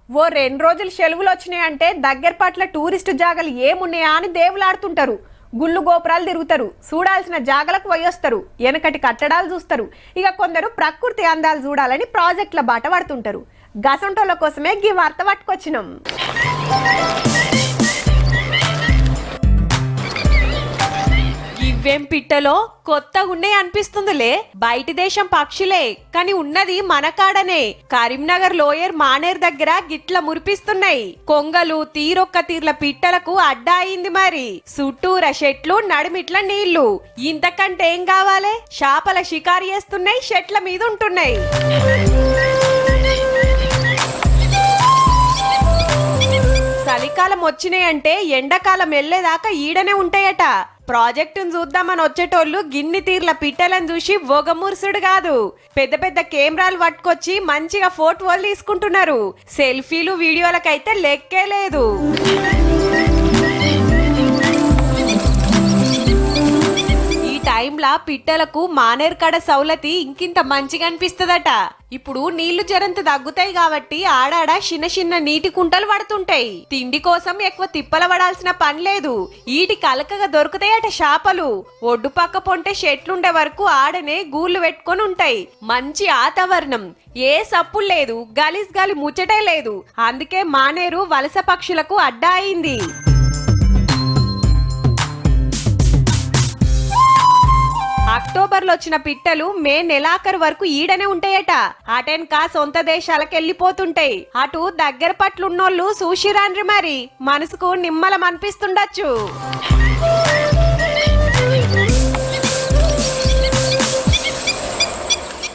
ఓ 2 రోజులు సెలవులు వచ్చినాయంటే దగ్గర పట్ల టూరిస్టు జాగలు ఏమున్నాయా అని దేవులాడుతుంటారు. గుళ్ళు గోపురాలు తిరుగుతారు, చూడాల్సిన జాగలకు పోయొస్తారు, వెనకటి కట్టడాలు చూస్తారు. ఇక కొందరు ప్రకృతి అందాలు చూడాలని ప్రాజెక్టుల బాట పడుతుంటారు. గసంటోళ్ళ కోసమే గీ వార్త పట్టుకొచ్చినాం. ఇవేం పిట్టలో కొత్తగా ఉన్నాయి అనిపిస్తుందిలే. బయటి దేశం పక్షులే కానీ ఉన్నది మన కాడనే. కరీంనగర్ లోయర్ మానేర్ దగ్గర గిట్ల మురిపిస్తున్నాయి. కొంగలు తీరొక్క తీర్ల పిట్టలకు అడ్డా అయింది. మరి చుట్టూర చెట్లు, నడిమిట్ల నీళ్లు. ఇంతకంటే ఏం కావాలి? చేపల షికారు చేస్తున్నాయి, చెట్ల మీద ఉంటున్నాయి. చలికాలం వచ్చినాయంటే ఎండాకాలం వెళ్లేదాకా ఈడనే ఉంటాయట. ప్రాజెక్టును చూద్దామని వచ్చేటోళ్ళు గిన్ని తీర్ల పిట్టలను చూసి ఒగముర్సుడు కాదు, పెద్ద పెద్ద కెమెరాలు పట్టుకొచ్చి మంచిగా ఫోటోలు తీసుకుంటున్నారు. సెల్ఫీలు వీడియోలకైతే లెక్కే లేదు. టైంలా పిట్టలకు మానేరు కడ సౌలతి ఇంకింత మంచిగా అనిపిస్తుందట. ఇప్పుడు నీళ్లు జరంత తగ్గుతాయి కాబట్టి ఆడాడ చిన్న చిన్న నీటి కుంటలు పడుతుంటాయి. తిండి కోసం ఎక్కువ తిప్పల పడాల్సిన పని లేదు. ఈటి కలకగా దొరుకుతాయట చేపలు. ఒడ్డు పక్క పొంటే చెట్లుండే వరకు ఆడనే గూళ్ళు పెట్టుకొని ఉంటాయి. మంచి వాతావరణం, ఏ సప్పులు లేదు, గలీజ్ గాలి ముచ్చటే లేదు. అందుకే మానేరు వలస పక్షులకు అడ్డా అయింది. అక్టోబర్లో వచ్చిన పిట్టలు మే నెలాఖరు వరకు ఈడనే ఉంటాయట. అటెన్కా సొంత దేశాలకు వెళ్ళిపోతుంటాయి. అటు దగ్గర పట్లున్నోళ్ళు చూసిరాండ్రి. మరి మనసుకు నిమ్మలం అనిపిస్తుండొచ్చు.